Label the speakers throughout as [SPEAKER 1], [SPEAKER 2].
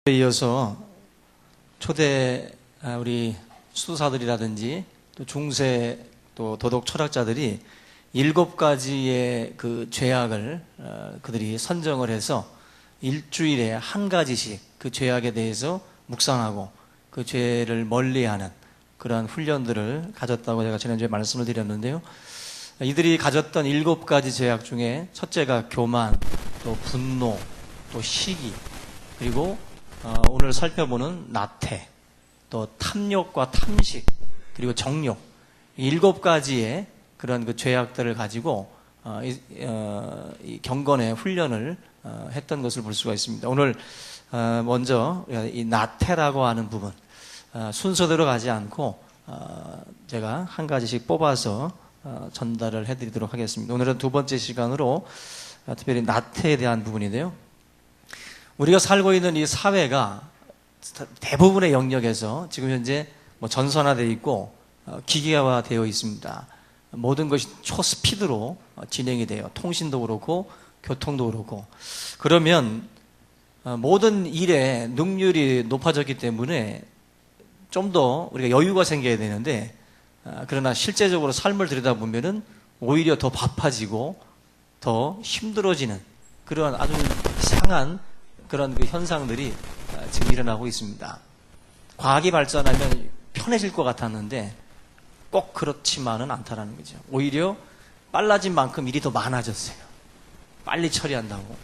[SPEAKER 1] 이어서 초대 우리 수도사들이라든지 또 중세 또 도덕 철학자들이 7가지의 그 죄악을 그들이 선정을 해서 일주일에 한 가지씩 그 죄악에 대해서 묵상하고 그 죄를 멀리하는 그러한 훈련들을 가졌다고 제가 지난주에 말씀을 드렸는데요. 이들이 가졌던 7가지 죄악 중에 첫째가 교만, 또 분노, 또 시기, 그리고 오늘 살펴보는 나태, 또 탐욕과 탐식, 그리고 정욕, 7가지의 그런 그 죄악들을 가지고 이 경건의 훈련을 했던 것을 볼 수가 있습니다. 오늘 먼저 이 나태라고 하는 부분, 순서대로 가지 않고 제가 한 가지씩 뽑아서 전달을 해드리도록 하겠습니다. 오늘은 두 번째 시간으로 특별히 나태에 대한 부분인데요. 우리가 살고 있는 이 사회가 대부분의 영역에서 지금 현재 전선화되어 있고 기계화되어 있습니다. 모든 것이 초스피드로 진행이 돼요. 통신도 그렇고 교통도 그렇고. 그러면 모든 일에 능률이 높아졌기 때문에 좀 더 우리가 여유가 생겨야 되는데, 그러나 실제적으로 삶을 들여다보면은 오히려 더 바빠지고 더 힘들어지는 그런 아주 이상한 그런 그 현상들이 지금 일어나고 있습니다. 과학이 발전하면 편해질 것 같았는데 꼭 그렇지만은 않다라는 거죠. 오히려 빨라진 만큼 일이 더 많아졌어요. 빨리 처리한다고.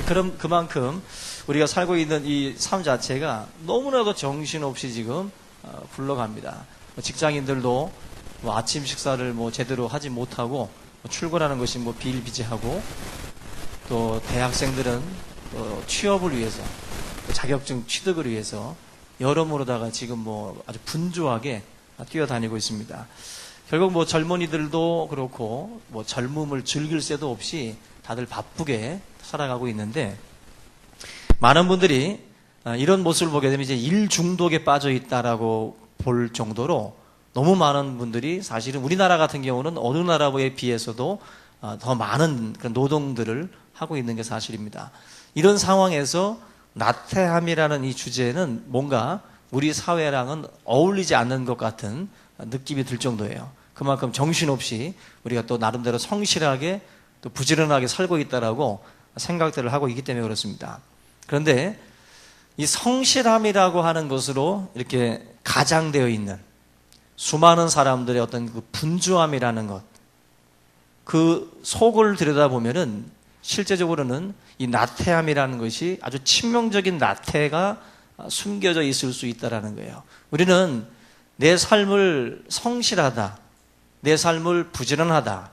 [SPEAKER 1] 그럼 그만큼 우리가 살고 있는 이 삶 자체가 너무나도 정신없이 지금 굴러갑니다. 직장인들도 아침 식사를 제대로 하지 못하고 출근하는 것이 비일비재하고, 또 대학생들은 취업을 위해서, 자격증 취득을 위해서 여러모로다가 지금 아주 분주하게 뛰어다니고 있습니다. 결국 젊은이들도 그렇고 젊음을 즐길 새도 없이 다들 바쁘게 살아가고 있는데, 많은 분들이 이런 모습을 보게 되면 이제 일 중독에 빠져 있다라고 볼 정도로 너무 많은 분들이 사실은 우리나라 같은 경우는 어느 나라에 비해서도 더 많은 그런 노동들을 하고 있는 게 사실입니다. 이런 상황에서 나태함이라는 이 주제는 뭔가 우리 사회랑은 어울리지 않는 것 같은 느낌이 들 정도예요. 그만큼 정신없이 우리가 또 나름대로 성실하게 또 부지런하게 살고 있다라고 생각들을 하고 있기 때문에 그렇습니다. 그런데 이 성실함이라고 하는 것으로 이렇게 가장되어 있는 수많은 사람들의 어떤 그 분주함이라는 것, 그 속을 들여다보면은 실제적으로는 이 나태함이라는 것이 아주 치명적인 나태가 숨겨져 있을 수 있다는 거예요. 우리는 내 삶을 성실하다, 내 삶을 부지런하다,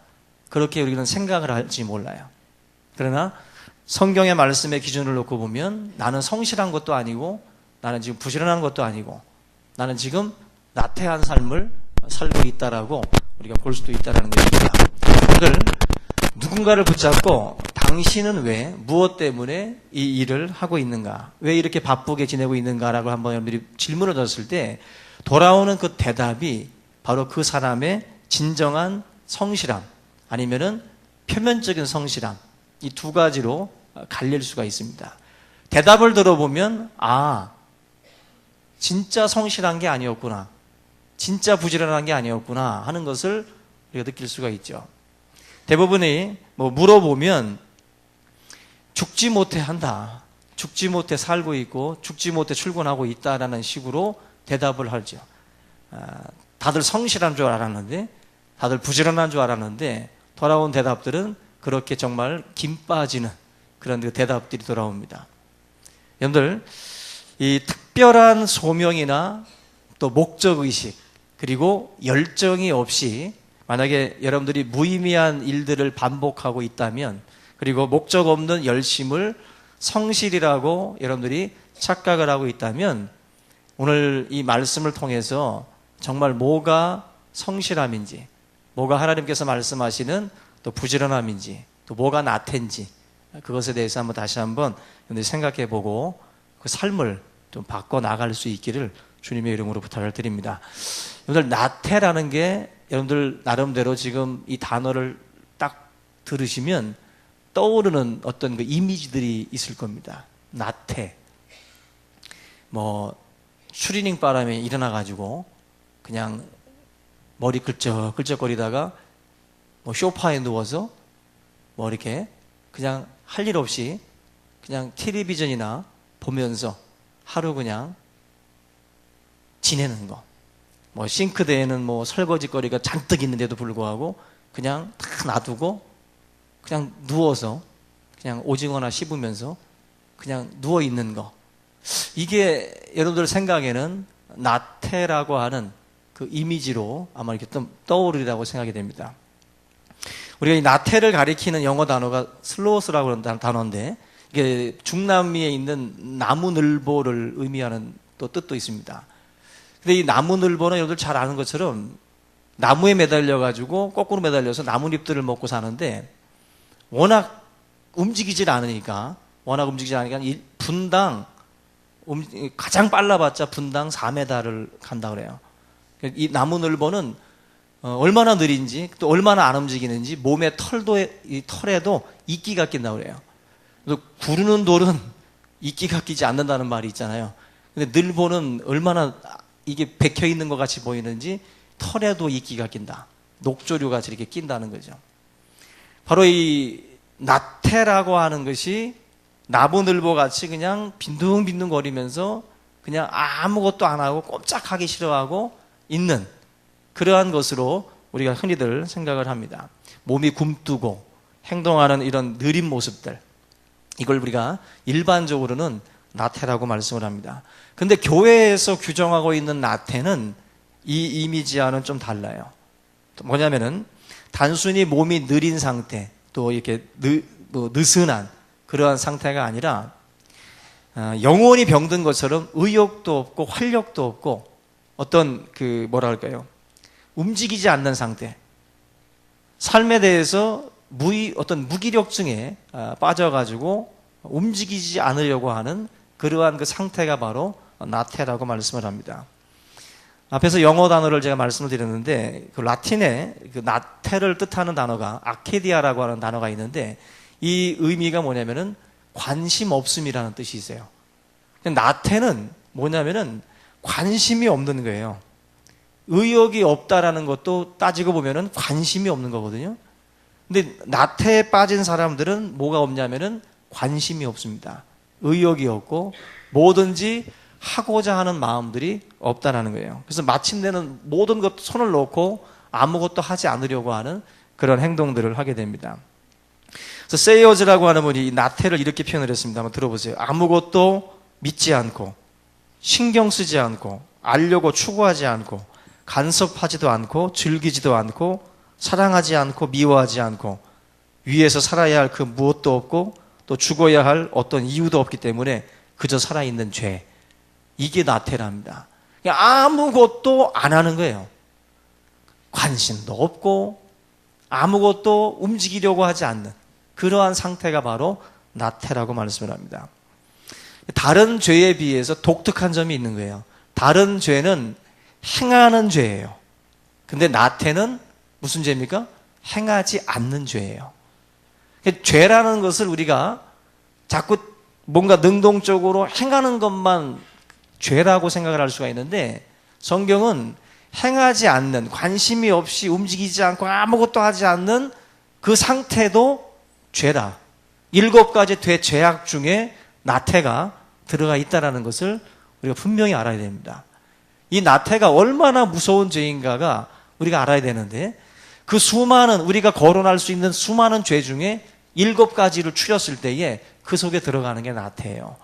[SPEAKER 1] 그렇게 우리는 생각을 할지 몰라요. 그러나 성경의 말씀의 기준을 놓고 보면 나는 성실한 것도 아니고, 나는 지금 부지런한 것도 아니고, 나는 지금 나태한 삶을 살고 있다라고 우리가 볼 수도 있다는 것입니다. 오늘 누군가를 붙잡고 당신은 왜, 무엇 때문에 이 일을 하고 있는가, 왜 이렇게 바쁘게 지내고 있는가라고 한번 여러분들이 질문을 줬을 때 돌아오는 그 대답이 바로 그 사람의 진정한 성실함, 아니면은 표면적인 성실함, 이 두 가지로 갈릴 수가 있습니다. 대답을 들어보면 진짜 성실한 게 아니었구나, 진짜 부지런한 게 아니었구나 하는 것을 우리가 느낄 수가 있죠. 대부분이 물어보면 죽지 못해 한다, 죽지 못해 살고 있고 죽지 못해 출근하고 있다라는 식으로 대답을 하죠. 다들 성실한 줄 알았는데, 다들 부지런한 줄 알았는데 돌아온 대답들은 그렇게 정말 김 빠지는 그런 대답들이 돌아옵니다. 여러분들, 이 특별한 소명이나 또 목적의식, 그리고 열정이 없이 만약에 여러분들이 무의미한 일들을 반복하고 있다면, 그리고 목적 없는 열심을 성실이라고 여러분들이 착각을 하고 있다면, 오늘 이 말씀을 통해서 정말 뭐가 성실함인지, 뭐가 하나님께서 말씀하시는 또 부지런함인지, 또 뭐가 나태인지, 그것에 대해서 다시 한번 여러분들이 생각해 보고 그 삶을 좀 바꿔 나갈 수 있기를 주님의 이름으로 부탁을 드립니다. 여러분들, 나태라는 게 여러분들 나름대로 지금 이 단어를 딱 들으시면 떠오르는 어떤 그 이미지들이 있을 겁니다. 나태. 뭐 추리닝 바람에 일어나가지고 그냥 머리 끌적끌적거리다가 뭐 소파에 누워서 뭐 이렇게 그냥 할 일 없이 그냥 텔레비전이나 보면서 하루 그냥 지내는 거. 뭐 싱크대에는 뭐 설거지거리가 잔뜩 있는데도 불구하고 그냥 다 놔두고 그냥 누워서 그냥 오징어나 씹으면서 그냥 누워 있는 거. 이게 여러분들 생각에는 나태라고 하는 그 이미지로 아마 이렇게 떠오르리라고 생각이 됩니다. 우리가 이 나태를 가리키는 영어 단어가 슬로스라고 하는 단어인데, 이게 중남미에 있는 나무늘보를 의미하는 또 뜻도 있습니다. 근데 이 나무늘보는 여러분들 잘 아는 것처럼 나무에 매달려가지고 거꾸로 매달려서 나뭇잎들을 먹고 사는데, 워낙 움직이질 않으니까 분당 가장 빨라봤자 분당 4m를 간다 그래요. 이 나무늘보는 얼마나 느린지 또 얼마나 안 움직이는지 몸의 털에도 이끼가 낀다 그래요. 그래서 구르는 돌은 이끼가 끼지 않는다는 말이 있잖아요. 근데 늘보는 얼마나 이게 박혀 있는 것 같이 보이는지 털에도 이끼가 낀다. 녹조류 같이 이렇게 낀다는 거죠. 바로 이 나태라고 하는 것이 나무늘보 같이 그냥 빈둥빈둥 거리면서 그냥 아무것도 안 하고 꼼짝하기 싫어하고 있는 그러한 것으로 우리가 흔히들 생각을 합니다. 몸이 굼뜨고 행동하는 이런 느린 모습들, 이걸 우리가 일반적으로는 나태라고 말씀을 합니다. 근데 교회에서 규정하고 있는 나태는 이 이미지와는 좀 달라요. 뭐냐면은 단순히 몸이 느린 상태, 또 이렇게 느슨한 그러한 상태가 아니라 영혼이 병든 것처럼 의욕도 없고 활력도 없고 어떤 움직이지 않는 상태, 삶에 대해서 어떤 무기력증에 빠져가지고 움직이지 않으려고 하는 그러한 그 상태가 바로 나태라고 말씀을 합니다. 앞에서 영어 단어를 제가 말씀을 드렸는데, 그 라틴에 그 나태를 뜻하는 단어가 아케디아라고 하는 단어가 있는데, 이 의미가 뭐냐면은 관심 없음이라는 뜻이 있어요. 나태는 뭐냐면은 관심이 없는 거예요. 의욕이 없다라는 것도 따지고 보면은 관심이 없는 거거든요. 근데 나태에 빠진 사람들은 뭐가 없냐면은 관심이 없습니다. 의욕이 없고 뭐든지 하고자 하는 마음들이 없다라는 거예요. 그래서 마침내는 모든 것 손을 놓고 아무것도 하지 않으려고 하는 그런 행동들을 하게 됩니다. 그래서 세이어즈라고 하는 분이 이 나태를 이렇게 표현을 했습니다. 한번 들어보세요. 아무것도 믿지 않고 신경 쓰지 않고 알려고 추구하지 않고 간섭하지도 않고 즐기지도 않고 사랑하지 않고 미워하지 않고 위에서 살아야 할 그 무엇도 없고 또 죽어야 할 어떤 이유도 없기 때문에 그저 살아있는 죄, 이게 나태랍니다. 그냥 아무것도 안 하는 거예요. 관심도 없고 아무것도 움직이려고 하지 않는 그러한 상태가 바로 나태라고 말씀을 합니다. 다른 죄에 비해서 독특한 점이 있는 거예요. 다른 죄는 행하는 죄예요. 근데 나태는 무슨 죄입니까? 행하지 않는 죄예요. 죄라는 것을 우리가 자꾸 뭔가 능동적으로 행하는 것만 죄라고 생각을 할 수가 있는데, 성경은 행하지 않는, 관심이 없이 움직이지 않고 아무것도 하지 않는 그 상태도 죄다. 7가지 대죄악 중에 나태가 들어가 있다는 것을 우리가 분명히 알아야 됩니다. 이 나태가 얼마나 무서운 죄인가가 우리가 알아야 되는데, 그 우리가 거론할 수 있는 수많은 죄 중에 7가지를 추렸을 때에 그 속에 들어가는 게 나태예요.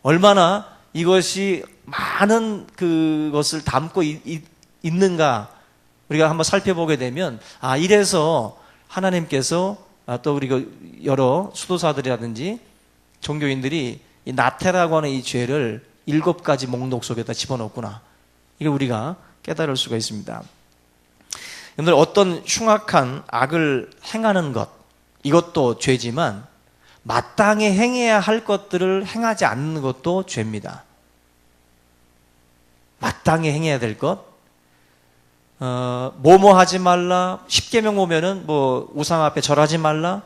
[SPEAKER 1] 얼마나 이것이 많은 그것을 담고 있는가 우리가 한번 살펴보게 되면, 이래서 하나님께서 또 우리가 여러 수도사들이라든지 종교인들이 이 나태라고 하는 이 죄를 7가지 목록 속에다 집어넣구나, 이게 우리가 깨달을 수가 있습니다. 여러분들, 어떤 흉악한 악을 행하는 것, 이것도 죄지만 마땅히 행해야 할 것들을 행하지 않는 것도 죄입니다. 마땅히 행해야 될 것, 뭐뭐 하지 말라, 10계명 보면은 뭐 우상 앞에 절하지 말라,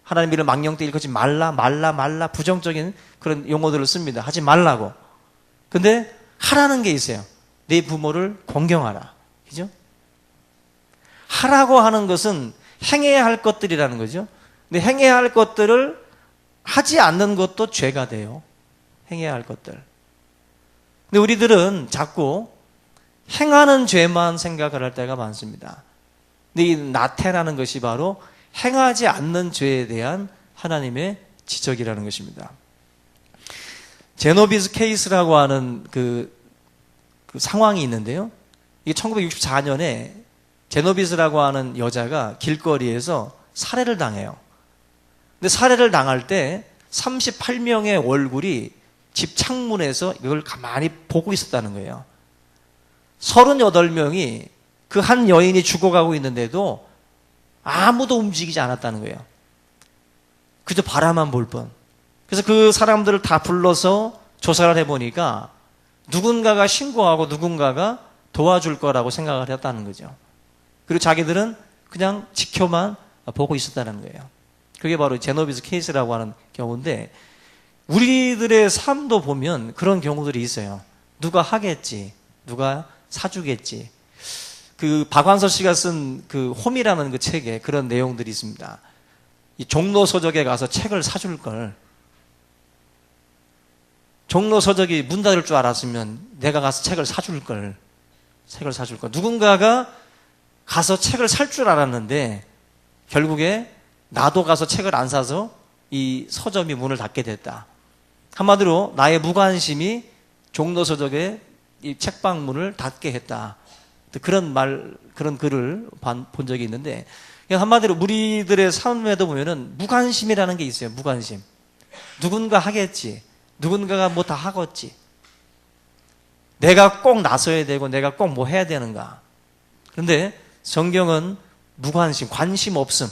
[SPEAKER 1] 하나님 이름 망령되이 일컫지 말라, 부정적인 그런 용어들을 씁니다. 하지 말라고. 근데 하라는 게 있어요. 네 부모를 공경하라. 그죠? 하라고 하는 것은 행해야 할 것들이라는 거죠. 근데 행해야 할 것들을 하지 않는 것도 죄가 돼요. 행해야 할 것들. 근데 우리들은 자꾸 행하는 죄만 생각을 할 때가 많습니다. 근데 이 나태라는 것이 바로 행하지 않는 죄에 대한 하나님의 지적이라는 것입니다. 제노비스 케이스라고 하는 그 상황이 있는데요. 이게 1964년에 제노비스라고 하는 여자가 길거리에서 살해를 당해요. 근데 살해를 당할 때 38명의 얼굴이 집 창문에서 이걸 가만히 보고 있었다는 거예요. 38명이 그 한 여인이 죽어가고 있는데도 아무도 움직이지 않았다는 거예요. 그저 바라만 볼 뿐. 그래서 그 사람들을 다 불러서 조사를 해보니까 누군가가 신고하고 누군가가 도와줄 거라고 생각을 했다는 거죠. 그리고 자기들은 그냥 지켜만 보고 있었다는 거예요. 그게 바로 제노비스 케이스라고 하는 경우인데, 우리들의 삶도 보면 그런 경우들이 있어요. 누가 하겠지, 누가 사주겠지. 그 박완서 씨가 쓴 그 홈이라는 그 책에 그런 내용들이 있습니다. 이 종로 서적에 가서 책을 사줄 걸, 종로 서적이 문 닫을 줄 알았으면 내가 가서 책을 사줄 걸, 누군가가 가서 책을 살 줄 알았는데 결국에 나도 가서 책을 안 사서 이 서점이 문을 닫게 됐다. 한마디로 나의 무관심이 종로 서적의 이 책방 문을 닫게 했다. 그런 글을 본 적이 있는데, 한마디로 우리들의 삶에도 보면은 무관심이라는 게 있어요. 무관심. 누군가 하겠지. 누군가가 뭐 다 하겠지. 내가 꼭 나서야 되고 내가 꼭 뭐 해야 되는가. 그런데 성경은 무관심, 관심 없음.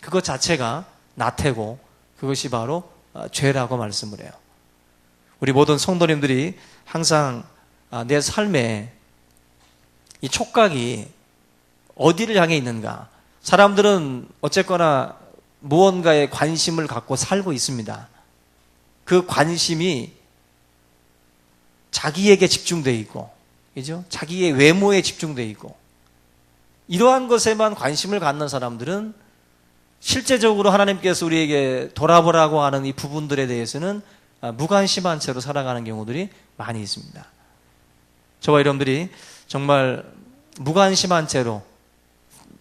[SPEAKER 1] 그것 자체가 나태고 그것이 바로 죄라고 말씀을 해요. 우리 모든 성도님들이 항상 내 삶에 이 촉각이 어디를 향해 있는가. 사람들은 어쨌거나 무언가에 관심을 갖고 살고 있습니다. 그 관심이 자기에게 집중되어 있고, 그죠? 자기의 외모에 집중되어 있고, 이러한 것에만 관심을 갖는 사람들은 실제적으로 하나님께서 우리에게 돌아보라고 하는 이 부분들에 대해서는 무관심한 채로 살아가는 경우들이 많이 있습니다. 저와 여러분들이 정말 무관심한 채로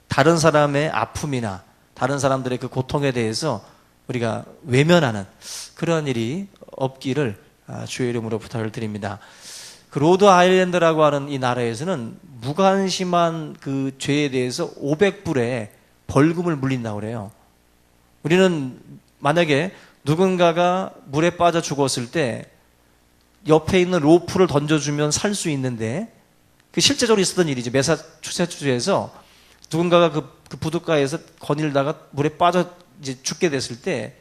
[SPEAKER 1] 다른 사람의 아픔이나 다른 사람들의 그 고통에 대해서 우리가 외면하는 그런 일이 없기를 주의 이름으로 부탁을 드립니다. 그 로드 아일랜드라고 하는 이 나라에서는 무관심한 그 죄에 대해서 500불의 벌금을 물린다고 그래요. 우리는 만약에 누군가가 물에 빠져 죽었을 때 옆에 있는 로프를 던져주면 살 수 있는데, 그 실제적으로 있었던 일이죠. 매사추세츠주에서 누군가가 그 부둣가에서 거닐다가 물에 빠져 이제 죽게 됐을 때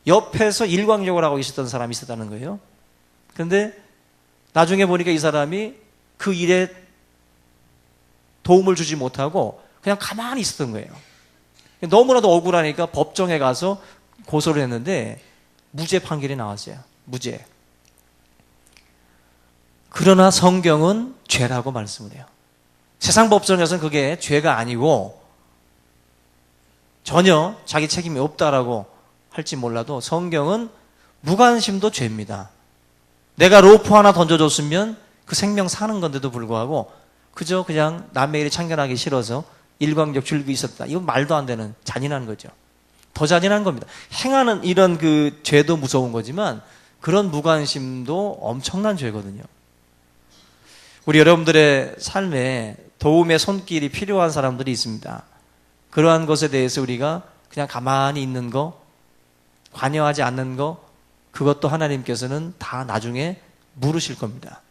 [SPEAKER 1] 옆에서 일광욕을 하고 있었던 사람이 있었다는 거예요. 그런데 나중에 보니까 이 사람이 그 일에 도움을 주지 못하고 그냥 가만히 있었던 거예요. 너무나도 억울하니까 법정에 가서 고소를 했는데 무죄 판결이 나왔어요. 무죄. 그러나 성경은 죄라고 말씀을 해요. 세상 법정에서는 그게 죄가 아니고 전혀 자기 책임이 없다라고 할지 몰라도 성경은 무관심도 죄입니다. 내가 로프 하나 던져줬으면 그 생명 사는 건데도 불구하고 그저 그냥 남의 일에 참견하기 싫어서 일광욕 즐기고 있었다. 이건 말도 안 되는 잔인한 거죠. 더 잔인한 겁니다. 행하는 이런 그 죄도 무서운 거지만 그런 무관심도 엄청난 죄거든요. 우리 여러분들의 삶에 도움의 손길이 필요한 사람들이 있습니다. 그러한 것에 대해서 우리가 그냥 가만히 있는 거, 관여하지 않는 거, 그것도 하나님께서는 다 나중에 물으실 겁니다.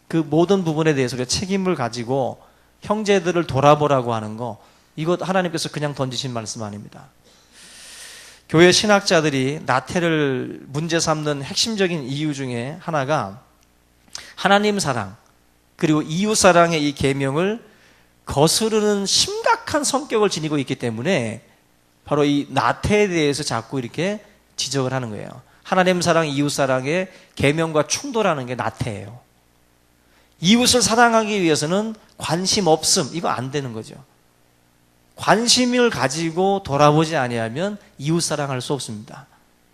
[SPEAKER 1] 그 모든 부분에 대해서 우리가 책임을 가지고 형제들을 돌아보라고 하는 거, 이것 하나님께서 그냥 던지신 말씀 아닙니다. 교회 신학자들이 나태를 문제 삼는 핵심적인 이유 중에 하나가 하나님 사랑 그리고 이웃 사랑의 이 계명을 거스르는 심각한 성격을 지니고 있기 때문에 바로 이 나태에 대해서 자꾸 이렇게 지적을 하는 거예요. 하나님 사랑, 이웃 사랑의 계명과 충돌하는 게 나태해요. 이웃을 사랑하기 위해서는 관심 없음, 이거 안 되는 거죠. 관심을 가지고 돌아보지 아니하면 이웃 사랑할 수 없습니다.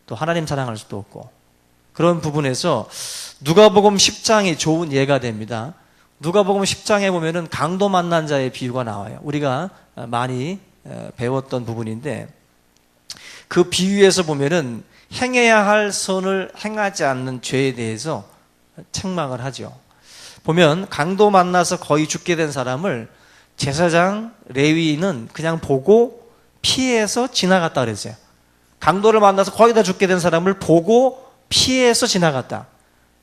[SPEAKER 1] 또 하나님 사랑할 수도 없고. 그런 부분에서 누가복음 10장이 좋은 예가 됩니다. 누가복음 10장에 보면은 강도 만난 자의 비유가 나와요. 우리가 많이 배웠던 부분인데, 그 비유에서 보면은 행해야 할 선을 행하지 않는 죄에 대해서 책망을 하죠. 보면 강도 만나서 거의 죽게 된 사람을 제사장, 레위인은 그냥 보고 피해서 지나갔다 그랬어요. 강도를 만나서 거의 다 죽게 된 사람을 보고 피해서 지나갔다.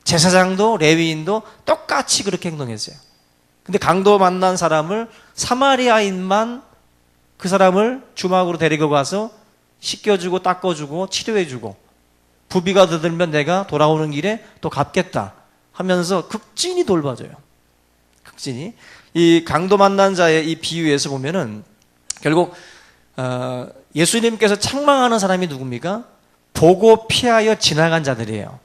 [SPEAKER 1] 제사장도 레위인도 똑같이 그렇게 행동했어요. 근데 강도 만난 사람을 사마리아인만 그 사람을 주막으로 데리고 가서 씻겨주고 닦아주고 치료해주고, 부비가 들면 내가 돌아오는 길에 또 갚겠다 하면서 극진히 돌봐줘요. 극진히. 이 강도 만난 자의 이 비유에서 보면은 결국 예수님께서 책망하는 사람이 누굽니까? 보고 피하여 지나간 자들이에요.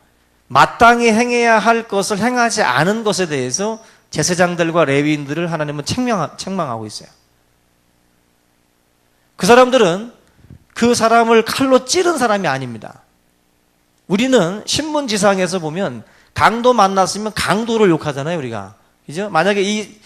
[SPEAKER 1] 마땅히 행해야 할 것을 행하지 않은 것에 대해서 제사장들과 레위인들을 하나님은 책망하고 있어요. 그 사람들은 그 사람을 칼로 찌른 사람이 아닙니다. 우리는 신문지상에서 보면 강도 만났으면 강도를 욕하잖아요, 우리가. 그죠? 만약에 이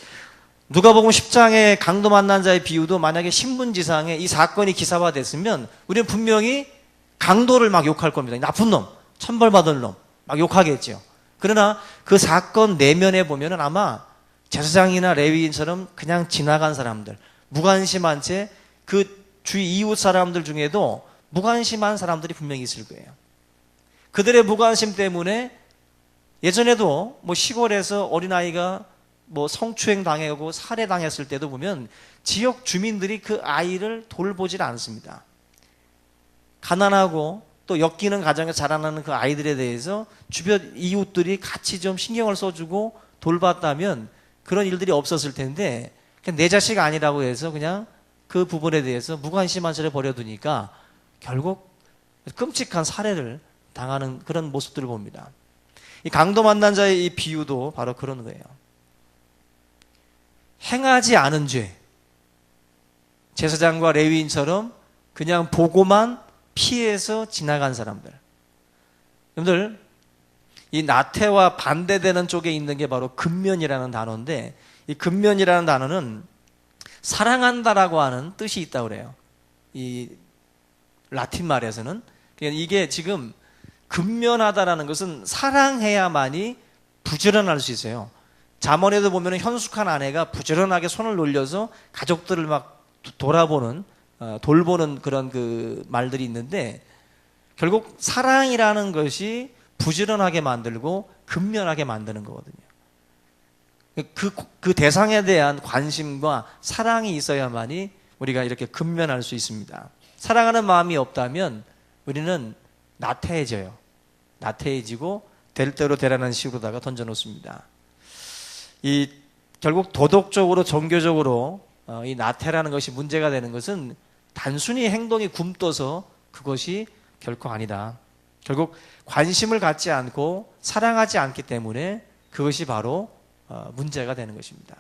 [SPEAKER 1] 누가복음 10장의 강도 만난 자의 비유도 만약에 신문지상에 이 사건이 기사화됐으면 우리는 분명히 강도를 막 욕할 겁니다. 나쁜 놈, 천벌받을 놈, 막 욕하겠죠. 그러나 그 사건 내면에 보면은 아마 제사장이나 레위인처럼 그냥 지나간 사람들, 무관심한 채 그 주위 이웃 사람들 중에도 무관심한 사람들이 분명히 있을 거예요. 그들의 무관심 때문에 예전에도 뭐 시골에서 어린아이가 뭐 성추행 당하고 살해당했을 때도 보면 지역 주민들이 그 아이를 돌보질 않습니다. 가난하고 또 엮이는 가정에서 자라나는 그 아이들에 대해서 주변 이웃들이 같이 좀 신경을 써주고 돌봤다면 그런 일들이 없었을 텐데, 그냥 내 자식 아니라고 해서 그냥 그 부분에 대해서 무관심한 채로 버려두니까 결국 끔찍한 살해를 당하는 그런 모습들을 봅니다. 이 강도 만난 자의 이 비유도 바로 그런 거예요. 행하지 않은 죄, 제사장과 레위인처럼 그냥 보고만 피해서 지나간 사람들. 여러분들, 이 나태와 반대되는 쪽에 있는 게 바로 근면이라는 단어인데, 이 근면이라는 단어는 사랑한다라고 하는 뜻이 있다고 그래요. 이 라틴 말에서는. 그러니까 이게 지금 근면하다라는 것은 사랑해야만이 부지런할 수 있어요. 잠언에도 보면 현숙한 아내가 부지런하게 손을 놀려서 가족들을 막 돌아보는, 돌보는 그런 그 말들이 있는데, 결국 사랑이라는 것이 부지런하게 만들고 근면하게 만드는 거거든요. 그 대상에 대한 관심과 사랑이 있어야만이 우리가 이렇게 근면할 수 있습니다. 사랑하는 마음이 없다면 우리는 나태해져요. 나태해지고 될 대로 되라는 식으로다가 던져놓습니다. 이 결국 도덕적으로 종교적으로 이 나태라는 것이 문제가 되는 것은 단순히 행동이 굼떠서 그것이 결코 아니다. 결국 관심을 갖지 않고 사랑하지 않기 때문에 그것이 바로 문제가 되는 것입니다.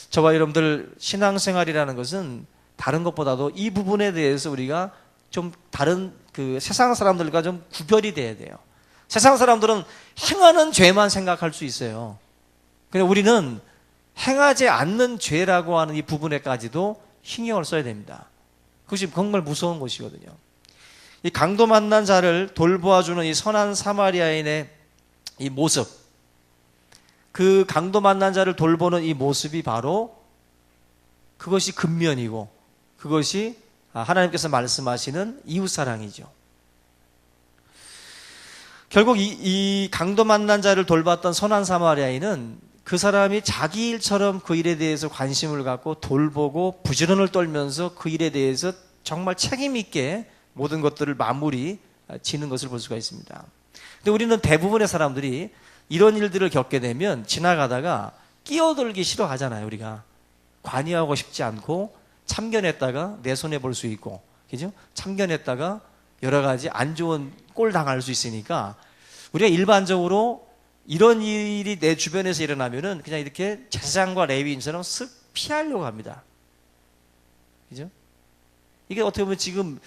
[SPEAKER 1] 저와 여러분들 신앙생활이라는 것은 다른 것보다도 이 부분에 대해서 우리가 좀 다른 그 세상 사람들과 좀 구별이 돼야 돼요. 세상 사람들은 행하는 죄만 생각할 수 있어요. 근데 우리는 행하지 않는 죄라고 하는 이 부분에까지도 신경을 써야 됩니다. 그것이 정말 무서운 것이거든요. 이 강도 만난 자를 돌보아주는 이 선한 사마리아인의 이 모습, 그 강도 만난 자를 돌보는 이 모습이 바로 그것이 근면이고 그것이 하나님께서 말씀하시는 이웃사랑이죠. 결국 이 강도 만난 자를 돌봤던 선한 사마리아인은 그 사람이 자기 일처럼 그 일에 대해서 관심을 갖고 돌보고 부지런을 떨면서 그 일에 대해서 정말 책임 있게 모든 것들을 마무리 지는 것을 볼 수가 있습니다. 근데 우리는 대부분의 사람들이 이런 일들을 겪게 되면 지나가다가 끼어들기 싫어하잖아요. 우리가 관여하고 싶지 않고 참견했다가 내 손에 볼 수 있고, 그죠? 참견했다가 여러 가지 안 좋은 꼴 당할 수 있으니까 우리가 일반적으로 이런 일이 내 주변에서 일어나면은 그냥 이렇게 제사장과 레위인처럼 쓱 피하려고 합니다. 그죠? 이게 어떻게 보면 지금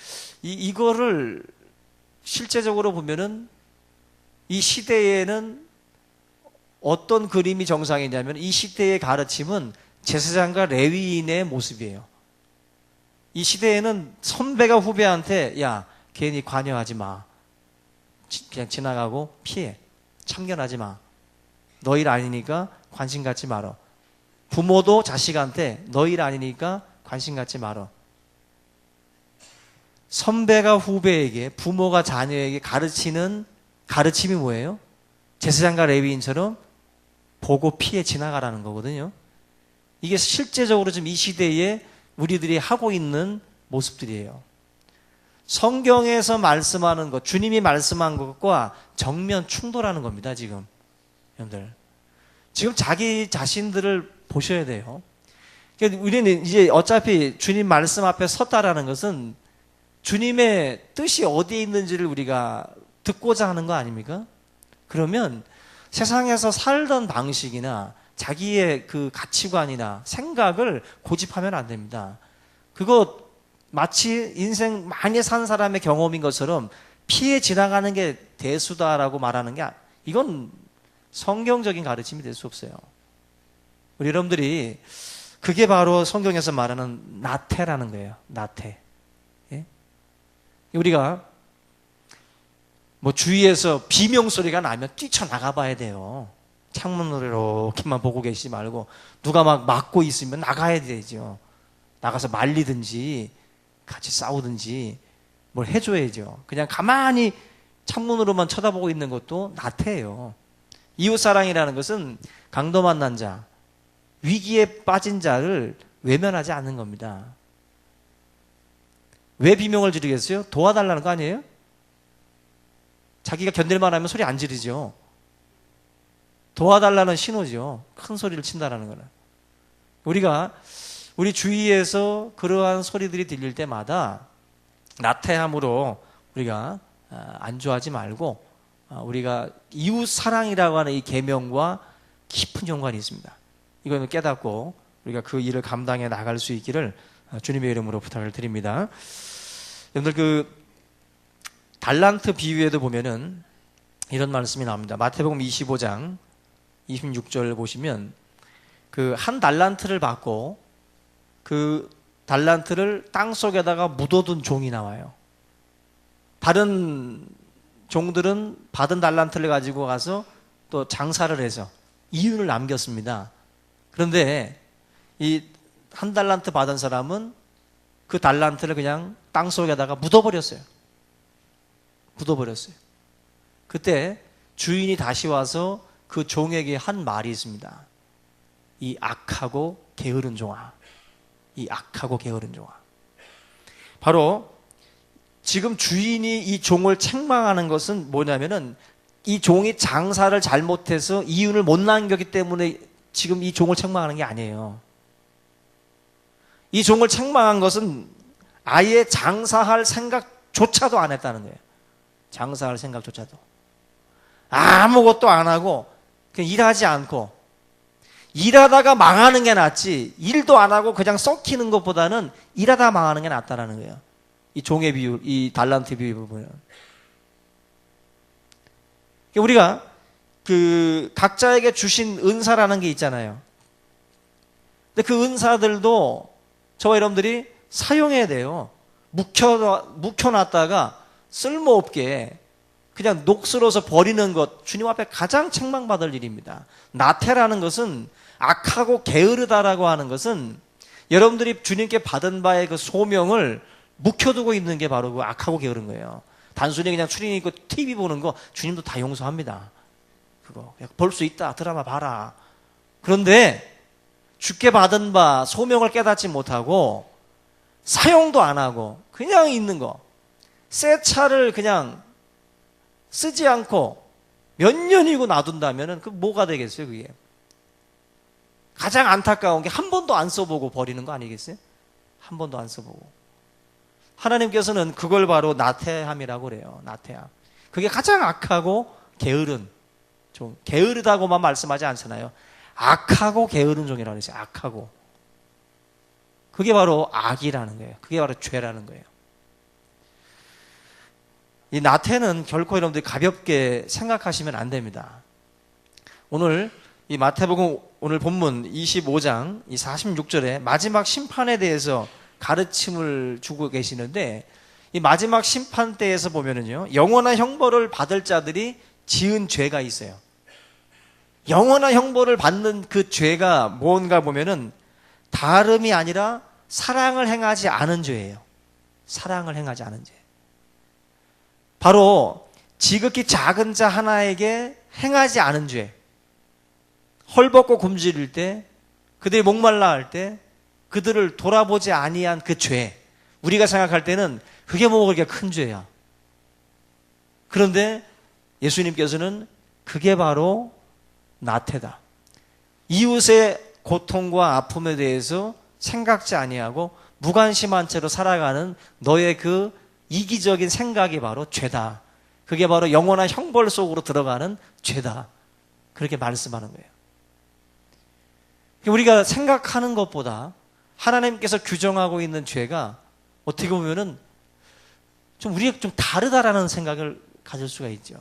[SPEAKER 1] 이거를 실제적으로 보면은 이 시대에는 어떤 그림이 정상이냐면 이 시대의 가르침은 제사장과 레위인의 모습이에요. 이 시대에는 선배가 후배한테 야, 괜히 관여하지 마. 그냥 지나가고 피해. 참견하지 마. 너 일 아니니까 관심 갖지 말어. 부모도 자식한테 너 일 아니니까 관심 갖지 말어. 선배가 후배에게, 부모가 자녀에게 가르치는 가르침이 뭐예요? 제사장과 레위인처럼 보고 피해 지나가라는 거거든요. 이게 실제적으로 지금 이 시대에 우리들이 하고 있는 모습들이에요. 성경에서 말씀하는 것, 주님이 말씀한 것과 정면 충돌하는 겁니다, 지금. 여러분들. 지금 자기 자신들을 보셔야 돼요. 그러니까 우리는 이제 어차피 주님 말씀 앞에 섰다라는 것은 주님의 뜻이 어디에 있는지를 우리가 듣고자 하는 거 아닙니까? 그러면 세상에서 살던 방식이나 자기의 그 가치관이나 생각을 고집하면 안 됩니다. 그거 마치 인생 많이 산 사람의 경험인 것처럼 피해 지나가는 게 대수다라고 말하는 게 이건 성경적인 가르침이 될 수 없어요. 우리 여러분들이 그게 바로 성경에서 말하는 나태라는 거예요. 나태. 예? 우리가 뭐 주위에서 비명소리가 나면 뛰쳐나가 봐야 돼요. 창문으로 이렇게만 보고 계시지 말고 누가 막 막고 있으면 나가야 되죠. 나가서 말리든지 같이 싸우든지 뭘 해줘야죠. 그냥 가만히 창문으로만 쳐다보고 있는 것도 나태해요. 이웃사랑이라는 것은 강도 만난 자, 위기에 빠진 자를 외면하지 않는 겁니다. 왜 비명을 지르겠어요? 도와달라는 거 아니에요? 자기가 견딜만 하면 소리 안 지르죠. 도와달라는 신호죠. 큰 소리를 친다라는 거는. 우리가 우리 주위에서 그러한 소리들이 들릴 때마다 나태함으로 우리가 안주하지 말고 우리가 이웃 사랑이라고 하는 이 계명과 깊은 연관이 있습니다. 이거는 깨닫고 우리가 그 일을 감당해 나갈 수 있기를 주님의 이름으로 부탁을 드립니다. 여러분들 그 달란트 비유에도 보면은 이런 말씀이 나옵니다. 마태복음 25장 26절 보시면 그 한 달란트를 받고 그 달란트를 땅 속에다가 묻어둔 종이 나와요. 다른 종들은 받은 달란트를 가지고 가서 또 장사를 해서 이윤을 남겼습니다. 그런데 이 한 달란트 받은 사람은 그 달란트를 그냥 땅 속에다가 묻어버렸어요. 묻어버렸어요. 그때 주인이 다시 와서 그 종에게 한 말이 있습니다. 이 악하고 게으른 종아. 이 악하고 게으른 종아. 바로 지금 주인이 이 종을 책망하는 것은 뭐냐면은 이 종이 장사를 잘못해서 이윤을 못 남겼기 때문에 지금 이 종을 책망하는 게 아니에요. 이 종을 책망한 것은 아예 장사할 생각조차도 안 했다는 거예요. 장사할 생각조차도. 아무것도 안 하고 그냥 일하지 않고 일하다가 망하는 게 낫지 일도 안 하고 그냥 썩히는 것보다는 일하다 망하는 게 낫다는 거예요. 이 종의 비유, 이 달란트 비유를 보면 우리가 그 각자에게 주신 은사라는 게 있잖아요. 근데 그 은사들도 저와 여러분들이 사용해야 돼요. 묵혀놨다가 쓸모없게 그냥 녹슬어서 버리는 것 주님 앞에 가장 책망받을 일입니다. 나태라는 것은 악하고 게으르다라고 하는 것은 여러분들이 주님께 받은 바의 그 소명을 묵혀두고 있는 게 바로 그 악하고 게으른 거예요. 단순히 그냥 출인 있고 TV 보는 거 주님도 다 용서합니다. 그거 볼 수 있다. 드라마 봐라. 그런데 주께 받은 바 소명을 깨닫지 못하고 사용도 안 하고 그냥 있는 거. 새 차를 그냥 쓰지 않고 몇 년이고 놔둔다면 그 뭐가 되겠어요 그게. 가장 안타까운 게 한 번도 안 써보고 버리는 거 아니겠어요? 한 번도 안 써보고. 하나님께서는 그걸 바로 나태함이라고 그래요. 나태함. 그게 가장 악하고 게으른 종. 게으르다고만 말씀하지 않잖아요. 악하고 게으른 종이라고 했어요. 악하고. 그게 바로 악이라는 거예요. 그게 바로 죄라는 거예요. 이 나태는 결코 여러분들이 가볍게 생각하시면 안 됩니다. 오늘 이 마태복음 오늘 본문 25장 이 46절에 마지막 심판에 대해서 가르침을 주고 계시는데, 이 마지막 심판 때에서 보면은요, 영원한 형벌을 받을 자들이 지은 죄가 있어요. 영원한 형벌을 받는 그 죄가 뭔가 보면은 다름이 아니라 사랑을 행하지 않은 죄예요. 사랑을 행하지 않은 죄. 바로 지극히 작은 자 하나에게 행하지 않은 죄. 헐벗고 굶주릴 때, 그들이 목말라 할 때 그들을 돌아보지 아니한 그 죄. 우리가 생각할 때는 그게 뭐 그렇게 큰 죄야. 그런데 예수님께서는 그게 바로 나태다. 이웃의 고통과 아픔에 대해서 생각지 아니하고 무관심한 채로 살아가는 너의 그 이기적인 생각이 바로 죄다. 그게 바로 영원한 형벌 속으로 들어가는 죄다. 그렇게 말씀하는 거예요. 우리가 생각하는 것보다 하나님께서 규정하고 있는 죄가 어떻게 보면은 좀 우리가 좀 다르다라는 생각을 가질 수가 있죠.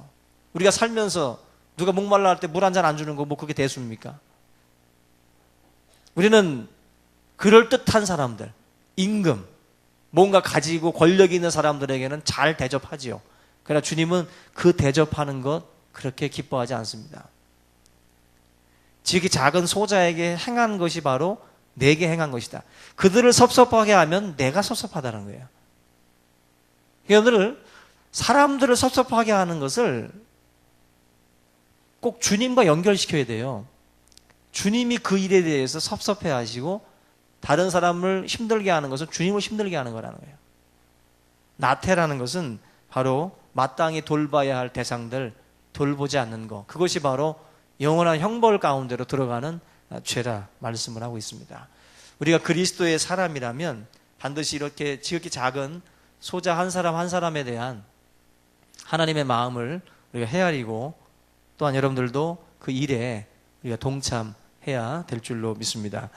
[SPEAKER 1] 우리가 살면서 누가 목말라 할 때 물 한 잔 안 주는 거 뭐 그게 대수입니까? 우리는 그럴듯한 사람들, 임금, 뭔가 가지고 권력이 있는 사람들에게는 잘 대접하지요. 그러나 주님은 그 대접하는 것 그렇게 기뻐하지 않습니다. 지극히 작은 소자에게 행한 것이 바로 내게 행한 것이다. 그들을 섭섭하게 하면 내가 섭섭하다는 거예요. 여러분들, 사람들을 섭섭하게 하는 것을 꼭 주님과 연결시켜야 돼요. 주님이 그 일에 대해서 섭섭해 하시고 다른 사람을 힘들게 하는 것은 주님을 힘들게 하는 거라는 거예요. 나태라는 것은 바로 마땅히 돌봐야 할 대상들 돌보지 않는 것, 그것이 바로 영원한 형벌 가운데로 들어가는 죄라 말씀을 하고 있습니다. 우리가 그리스도의 사람이라면 반드시 이렇게 지극히 작은 소자 한 사람 한 사람에 대한 하나님의 마음을 우리가 헤아리고, 또한 여러분들도 그 일에 우리가 동참해야 될 줄로 믿습니다.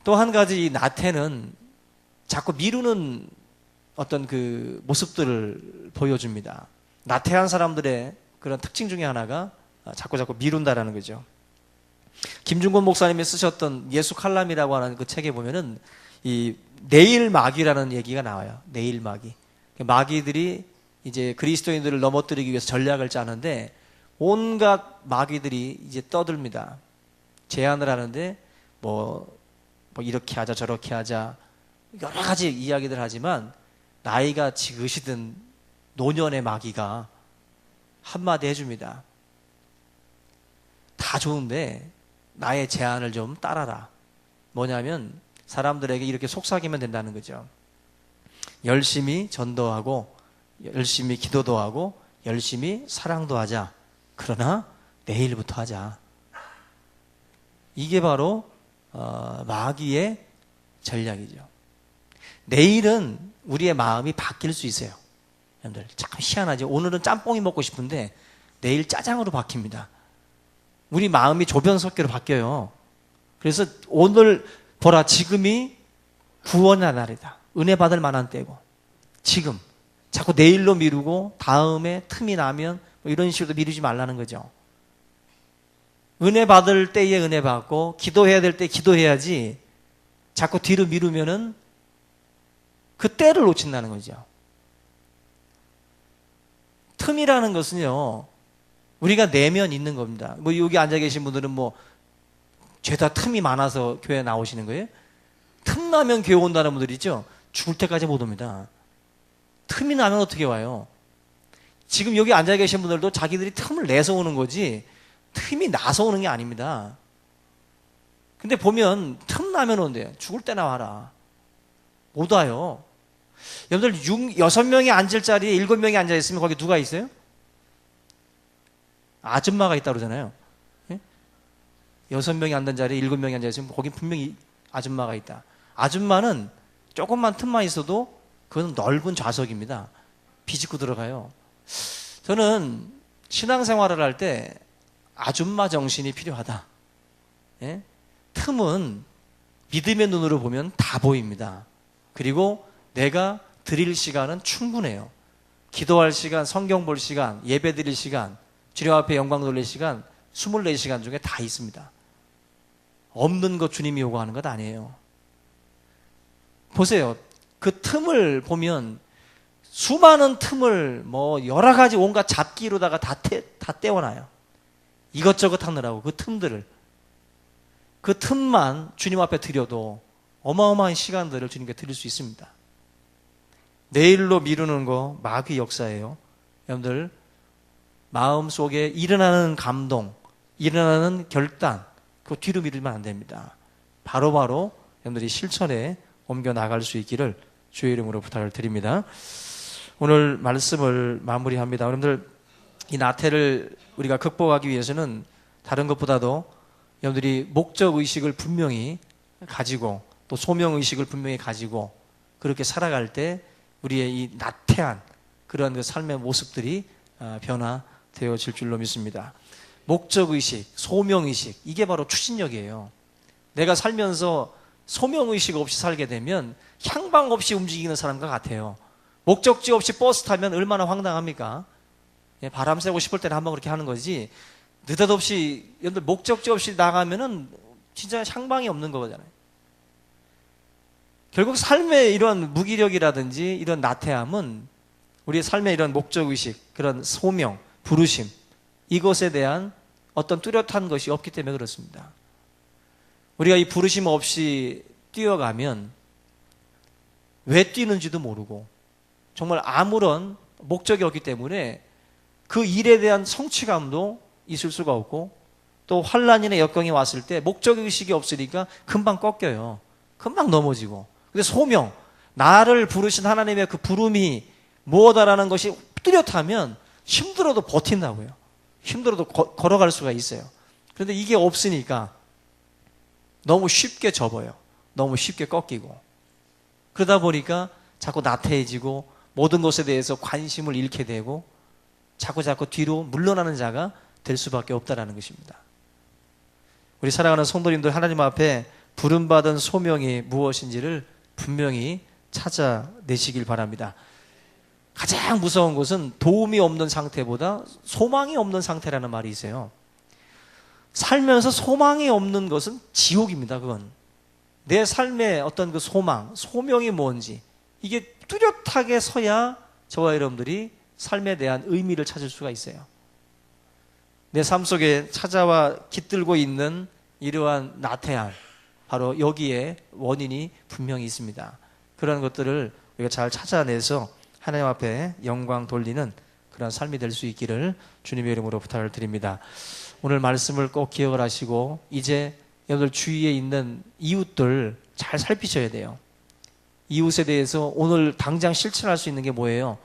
[SPEAKER 1] 또 한 가지, 이 나태는 자꾸 미루는 어떤 그 모습들을 보여줍니다. 나태한 사람들의 그런 특징 중에 하나가 자꾸 미룬다라는 거죠. 김중곤 목사님이 쓰셨던 예수 칼럼이라고 하는 그 책에 보면은 이 내일 마귀라는 얘기가 나와요. 내일 마귀. 마귀들이 이제 그리스도인들을 넘어뜨리기 위해서 전략을 짜는데 온갖 마귀들이 이제 떠듭니다. 제안을 하는데 뭐 이렇게 하자 저렇게 하자 여러 가지 이야기들 하지만 나이가 지긋이든 노년의 마귀가 한마디 해줍니다. 다 좋은데 나의 제안을 좀 따라라. 뭐냐면 사람들에게 이렇게 속삭이면 된다는 거죠. 열심히 전도하고 열심히 기도도 하고 열심히 사랑도 하자. 그러나 내일부터 하자. 이게 바로 마귀의 전략이죠. 내일은 우리의 마음이 바뀔 수 있어요. 여러분들 참 희한하죠. 오늘은 짬뽕이 먹고 싶은데 내일 짜장으로 바뀝니다. 우리 마음이 조변석계로 바뀌어요. 그래서 오늘 보라, 지금이 구원의 날이다. 은혜 받을 만한 때고, 지금 자꾸 내일로 미루고 다음에 틈이 나면 뭐 이런 식으로 미루지 말라는 거죠. 은혜 받을 때에 은혜 받고 기도해야 될 때 기도해야지 자꾸 뒤로 미루면은 그 때를 놓친다는 거죠. 틈이라는 것은요, 우리가 내면 있는 겁니다. 뭐 여기 앉아 계신 분들은 뭐 죄다 틈이 많아서 교회 나오시는 거예요? 틈나면 교회 온다는 분들 있죠? 죽을 때까지 못 옵니다. 틈이 나면 어떻게 와요? 지금 여기 앉아 계신 분들도 자기들이 틈을 내서 오는 거지 틈이 나서 오는 게 아닙니다. 근데 보면 틈 나면 온대요. 죽을 때나 와라. 못 와요. 여러분들 6명이 앉을 자리에 7명이 앉아 있으면 거기 누가 있어요? 아줌마가 있다고 그러잖아요. 6명이 앉은 자리에 7명이 앉아 있으면 거기 분명히 아줌마가 있다. 아줌마는 조금만 틈만 있어도 그건 넓은 좌석입니다. 비집고 들어가요. 저는 신앙생활을 할 때 아줌마 정신이 필요하다. 예? 틈은 믿음의 눈으로 보면 다 보입니다. 그리고 내가 드릴 시간은 충분해요. 기도할 시간, 성경 볼 시간, 예배 드릴 시간, 주님 앞에 영광 돌릴 시간 24시간 중에 다 있습니다. 없는 것 주님이 요구하는 것 아니에요. 보세요. 그 틈을 보면 수많은 틈을 뭐 여러 가지 온갖 잡기로다가 다 떼어놔요. 이것저것 하느라고 그 틈들을. 그 틈만 주님 앞에 드려도 어마어마한 시간들을 주님께 드릴 수 있습니다. 내일로 미루는 거 마귀 역사예요. 여러분들 마음속에 일어나는 감동, 일어나는 결단, 그거 뒤로 미루면 안 됩니다. 바로바로 여러분들이 실천에 옮겨 나갈 수 있기를 주의 이름으로 부탁을 드립니다. 오늘 말씀을 마무리합니다. 여러분들 이 나태를 우리가 극복하기 위해서는 다른 것보다도 여러분들이 목적의식을 분명히 가지고 또 소명의식을 분명히 가지고 그렇게 살아갈 때 우리의 이 나태한 그런 그 삶의 모습들이 변화되어질 줄로 믿습니다. 목적의식, 소명의식 이게 바로 추진력이에요. 내가 살면서 소명의식 없이 살게 되면 향방 없이 움직이는 사람과 같아요. 목적지 없이 버스 타면 얼마나 황당합니까? 바람 쐬고 싶을 때는 한번 그렇게 하는 거지 느닷없이 여러분들 목적지 없이 나가면은 진짜 향방이 없는 거잖아요. 결국 삶의 이런 무기력이라든지 이런 나태함은 우리의 삶의 이런 목적의식, 그런 소명, 부르심 이것에 대한 어떤 뚜렷한 것이 없기 때문에 그렇습니다. 우리가 이 부르심 없이 뛰어가면 왜 뛰는지도 모르고 정말 아무런 목적이 없기 때문에 그 일에 대한 성취감도 있을 수가 없고 또 환난이나 역경이 왔을 때 목적의식이 없으니까 금방 꺾여요. 금방 넘어지고. 근데 소명, 나를 부르신 하나님의 그 부름이 무엇이라는 것이 뚜렷하면 힘들어도 버틴다고요. 힘들어도 걸어갈 수가 있어요. 그런데 이게 없으니까 너무 쉽게 접어요. 너무 쉽게 꺾이고. 그러다 보니까 자꾸 나태해지고 모든 것에 대해서 관심을 잃게 되고 자꾸 뒤로 물러나는 자가 될 수밖에 없다는 것입니다. 우리 사랑하는 성도님들 하나님 앞에 부름받은 소명이 무엇인지를 분명히 찾아내시길 바랍니다. 가장 무서운 것은 도움이 없는 상태보다 소망이 없는 상태라는 말이 있어요. 살면서 소망이 없는 것은 지옥입니다. 그건 내 삶의 어떤 그 소망, 소명이 뭔지 이게 뚜렷하게 서야 저와 여러분들이 삶에 대한 의미를 찾을 수가 있어요. 내 삶 속에 찾아와 깃들고 있는 이러한 나태함, 바로 여기에 원인이 분명히 있습니다. 그런 것들을 우리가 잘 찾아내서 하나님 앞에 영광 돌리는 그런 삶이 될 수 있기를 주님의 이름으로 부탁을 드립니다. 오늘 말씀을 꼭 기억을 하시고 이제 여러분들 주위에 있는 이웃들 잘 살피셔야 돼요. 이웃에 대해서 오늘 당장 실천할 수 있는 게 뭐예요?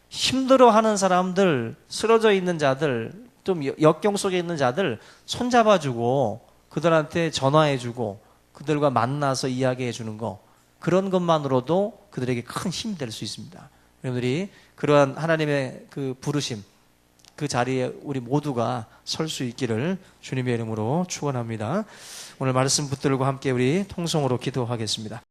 [SPEAKER 1] 힘들어하는 사람들, 쓰러져 있는 자들, 좀 역경 속에 있는 자들 손잡아주고 그들한테 전화해주고 그들과 만나서 이야기해주는 거, 그런 것만으로도 그들에게 큰 힘이 될 수 있습니다. 여러분들이 그러한 하나님의 그 부르심, 그 자리에 우리 모두가 설 수 있기를 주님의 이름으로 축원합니다. 오늘 말씀 붙들고 함께 우리 통성으로 기도하겠습니다.